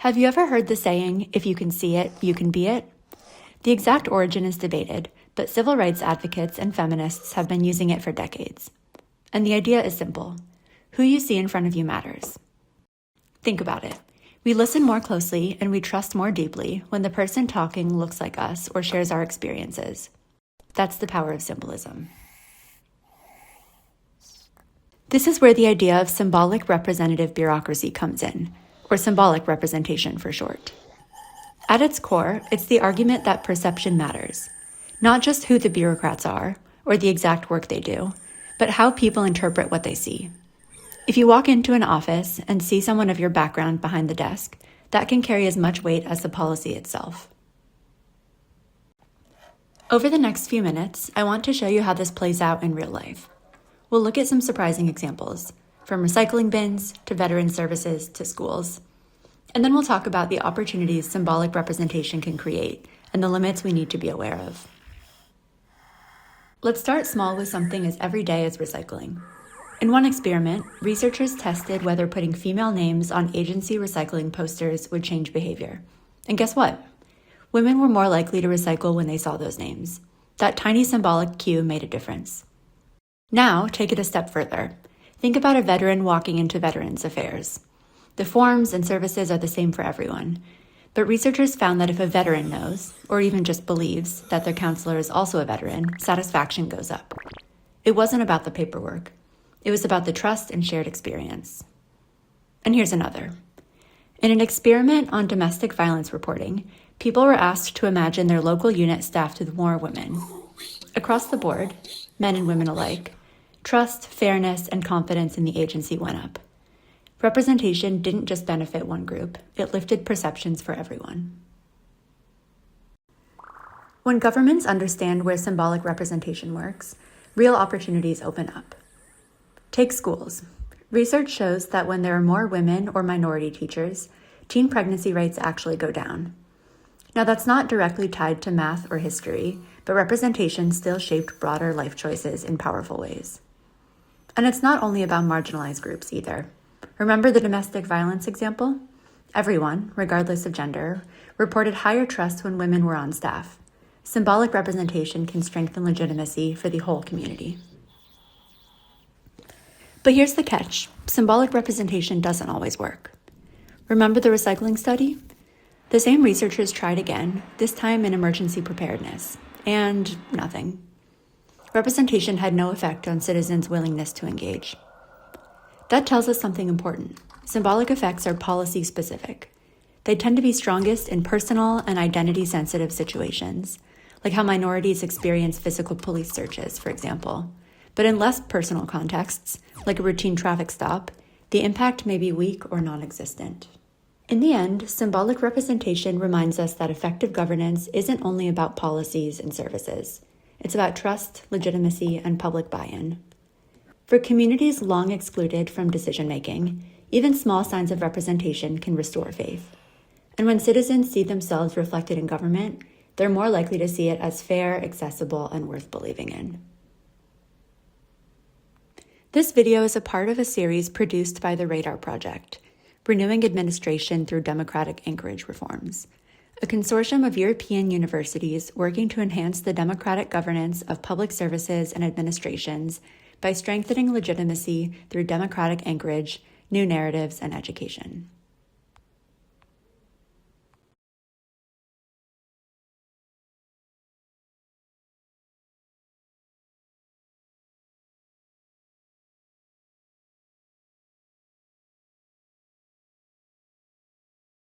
Have you ever heard the saying, if you can see it, you can be it? The exact origin is debated, but civil rights advocates and feminists have been using it for decades. And the idea is simple. Who you see in front of you matters. Think about it. We listen more closely and we trust more deeply when the person talking looks like us or shares our experiences. That's the power of symbolism. This is where the idea of symbolic representative bureaucracy comes in, or symbolic representation for short. At its core, it's the argument that perception matters, not just who the bureaucrats are or the exact work they do, but how people interpret what they see. If you walk into an office and see someone of your background behind the desk, that can carry as much weight as the policy itself. Over the next few minutes, I want to show you how this plays out in real life. We'll look at some surprising examples, from recycling bins to veteran services to schools. And then we'll talk about the opportunities symbolic representation can create and the limits we need to be aware of. Let's start small with something as everyday as recycling. In one experiment, researchers tested whether putting female names on agency recycling posters would change behavior. And guess what? Women were more likely to recycle when they saw those names. That tiny symbolic cue made a difference. Now, take it a step further. Think about a veteran walking into Veterans Affairs. The forms and services are the same for everyone, but researchers found that if a veteran knows, or even just believes, that their counselor is also a veteran, satisfaction goes up. It wasn't about the paperwork. It was about the trust and shared experience. And here's another. In an experiment on domestic violence reporting, people were asked to imagine their local unit staffed with more women. Across the board, men and women alike, trust, fairness, and confidence in the agency went up. Representation didn't just benefit one group, it lifted perceptions for everyone. When governments understand where symbolic representation works, real opportunities open up. Take schools. Research shows that when there are more women or minority teachers, teen pregnancy rates actually go down. Now, that's not directly tied to math or history, but representation still shaped broader life choices in powerful ways. And it's not only about marginalized groups either. Remember the domestic violence example? Everyone, regardless of gender, reported higher trust when women were on staff. Symbolic representation can strengthen legitimacy for the whole community. But here's the catch. Symbolic representation doesn't always work. Remember the recycling study? The same researchers tried again, this time in emergency preparedness, and nothing. Representation had no effect on citizens' willingness to engage. That tells us something important. Symbolic effects are policy-specific. They tend to be strongest in personal and identity-sensitive situations, like how minorities experience physical police searches, for example. But in less personal contexts, like a routine traffic stop, the impact may be weak or non-existent. In the end, symbolic representation reminds us that effective governance isn't only about policies and services. It's about trust, legitimacy, and public buy-in. For communities long excluded from decision-making, even small signs of representation can restore faith. And when citizens see themselves reflected in government, they're more likely to see it as fair, accessible, and worth believing in. This video is a part of a series produced by the Radar Project, Renewing Administration Through Democratic Anchorage Reforms, a consortium of European universities working to enhance the democratic governance of public services and administrations by strengthening legitimacy through democratic anchorage, new narratives, and education.